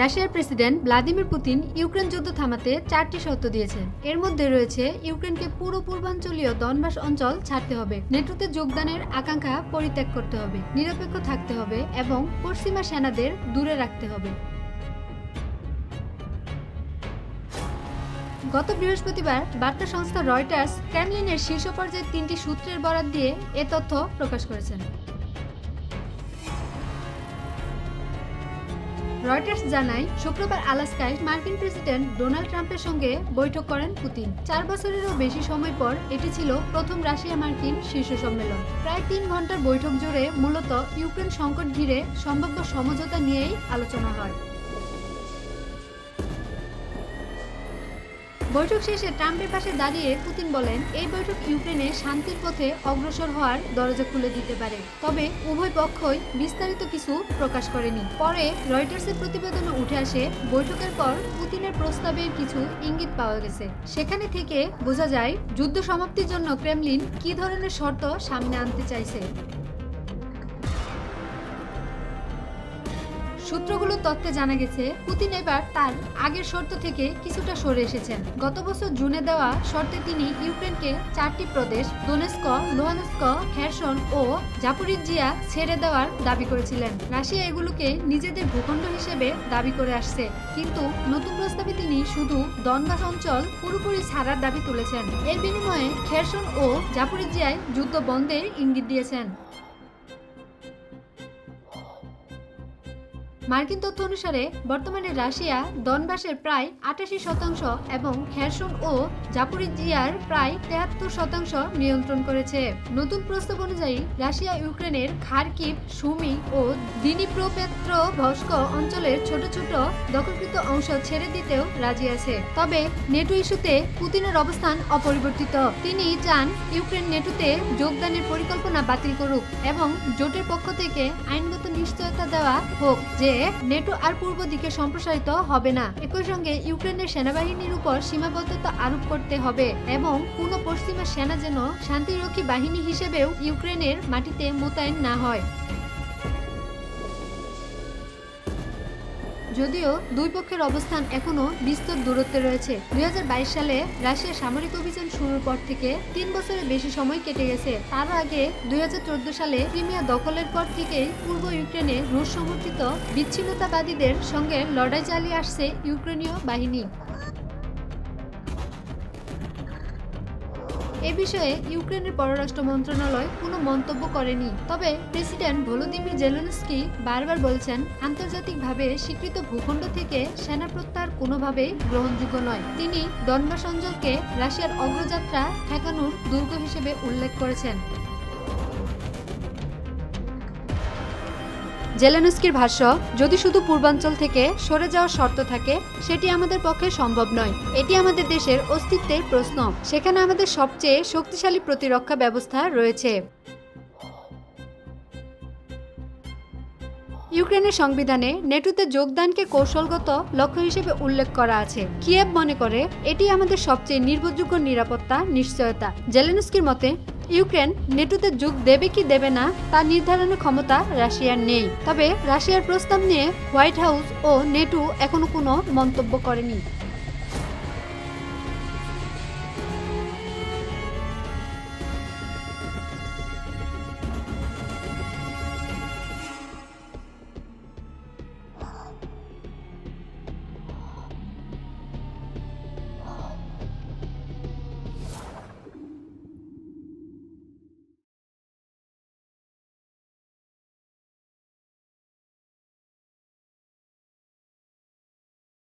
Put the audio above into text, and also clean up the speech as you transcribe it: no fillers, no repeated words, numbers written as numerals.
রাশিয়ার president Vladimir Putin Ukraine যুদ্ধ থামাতে 4টি শর্ত দিয়েছেন। এর মধ্যে রয়েছে ইউক্রেনকে পুরো পূর্বাঞ্চলীয় দনবাস অঞ্চল ছাড়তে হবে, নেটোতে যোগদানের আকাঙ্ক্ষা পরিত্যাগ করতে হবে, নিরপেক্ষ থাকতে হবে এবং পশ্চিমা সেনাদের দূরে রাখতে হবে। গত বৃহস্পতিবার বার্তা সংস্থা রয়টার্স ক্রেমলিনের শীর্ষ পর্যায়ের 3টি সূত্রের বরাত দিয়ে এ তথ্য প্রকাশ করেছেন। রয়টার্স জানায়, শুক্রবার আলাস্কায় মার্কিন প্রেসিডেন্ট ডোনাল্ড ট্রাম্পের সঙ্গে বৈঠক করেন পুতিন। 4 বছরেরও বেশি সময় পর এটি ছিল প্রথম রাশিয়া মার্কিন শীর্ষ সম্মেলন। প্রায় 3 ঘন্টার বৈঠক জুড়ে মূলত ইউক্রেন সংকট ঘিরে সম্ভাব্য সমঝোতা নিয়েই আলোচনা হয়। বৈঠক শেষে ট্রাম্পের পাশে দাঁড়িয়ে পুতিন বলেন, এই বৈঠক ইউক্রেনে শান্তির পথে অগ্রসর হওয়ার দরজা খুলে দিতে পারে। তবে উভয় পক্ষই বিস্তারিত কিছু প্রকাশ করেনি। পরে রয়টার্সের প্রতিবেদনে উঠে আসে, বৈঠকের পর পুতিনের প্রস্তাবের কিছু ইঙ্গিত পাওয়া গেছে। সেখানে থেকে বোঝা যায় যুদ্ধ সমাপ্তির জন্য ক্রেমলিন কী ধরনের শর্ত সামনে আনতে চাইছে। সূত্রগুলোর তথ্যে জানা গেছে, পুতিন এবার তার আগের শর্ত থেকে কিছুটা সরে এসেছেন। গত বছর জুনে দেওয়া শর্তে তিনি ইউক্রেনকে 4টি প্রদেশ দোনেস্ক, লুহানস্ক, খেরসন ও জাপোরিজিয়া ছেড়ে দেওয়ার দাবি করেছিলেন। রাশিয়া এগুলোকে নিজেদের ভূখণ্ড হিসেবে দাবি করে আসছে, কিন্তু নতুন প্রস্তাবে তিনি শুধু দনবাস অঞ্চল পুরোপুরি ছাড়ার দাবি তুলেছেন। এর বিনিময়ে খেরসন ও জাপোরিজিয়ায় যুদ্ধ বন্ধের ইঙ্গিত দিয়েছেন। মার্কিন তথ্য অনুসারে বর্তমানে রাশিয়া দনবাসের প্রায় 88% এবং খেরসন ও জাপোরিজিয়ার প্রায় 73% নিয়ন্ত্রণ করেছে। নতুন প্রস্তাব অনুযায়ী রাশিয়া ইউক্রেনের খারকিভ, সুমি ও দিনিপ্রোপেট্রোভস্ক অঞ্চলের ছোট ছোট দখলকৃত অংশ ছেড়ে দিতেও রাজি আছে। তবে নেটো ইস্যুতে পুতিনের অবস্থান অপরিবর্তিত। তিনি চান ইউক্রেন নেটোতে যোগদানের পরিকল্পনা বাতিল করুক এবং জোটের পক্ষ থেকে আইনগত নিশ্চয়তা দেওয়া হোক যে নেটো আর পূর্ব দিকে সম্প্রসারিত হবে না। একই সঙ্গে ইউক্রেনের সেনাবাহিনীর উপর সীমাবদ্ধতা আরোপ করতে হবে এবং কোনো পশ্চিমা সেনা যেন শান্তিরক্ষী বাহিনী হিসেবেও ইউক্রেনের মাটিতে মোতায়েন না হয়। যদিও দুই পক্ষের অবস্থান এখনো বিস্তর দূরত্বে রয়েছে। 2022 সালে রাশিয়ার সামরিক অভিযান শুরুর পর থেকে 3 বছরের বেশি সময় কেটে গেছে। তার আগে 2014 সালে ক্রিমিয়া দখলের পর থেকেই পূর্ব ইউক্রেনে রুশ সমর্থিত বিচ্ছিন্নতাবাদীদের সঙ্গে লড়াই চালিয়ে আসছে ইউক্রেনীয় বাহিনী। এ বিষয়ে ইউক্রেনের পররাষ্ট্র মন্ত্রণালয় কোনো মন্তব্য করেনি। তবে প্রেসিডেন্ট ভলোদিমির জেলেনস্কি বারবার বলছেন, আন্তর্জাতিকভাবে স্বীকৃত ভূখণ্ড থেকে সেনা প্রত্যাহার কোনোভাবেই গ্রহণযোগ্য নয়। তিনি দনবাস অঞ্চলকে রাশিয়ার অগ্রযাত্রা ঠেকানোর দুর্গ হিসেবে উল্লেখ করেছেন। জেলেনস্কির ভাষ্য, যদি শুধু পূর্বাঞ্চল থেকে সরে যাওয়ার শর্ত থাকে, সেটি আমাদের পক্ষে সম্ভব নয়। এটি আমাদের দেশের অস্তিত্বের প্রশ্ন। সেখানে আমাদের সবচেয়ে শক্তিশালী প্রতিরক্ষা ব্যবস্থা রয়েছে। ইউক্রেনের সংবিধানে নেটোতে যোগদানকে কৌশলগত লক্ষ্য হিসেবে উল্লেখ করা আছে। কিয়েভ মনে করে এটি আমাদের সবচেয়ে নির্ভরযোগ্য নিরাপত্তা নিশ্চয়তা। জেলেনস্কির মতে, ইউক্রেন নেটোতে যোগ দেবে কি দেবে না তা নির্ধারণের ক্ষমতা রাশিয়ার নেই। তবে রাশিয়ার প্রস্তাব নিয়ে হোয়াইট হাউস ও নেটো এখনো কোনো মন্তব্য করেনি।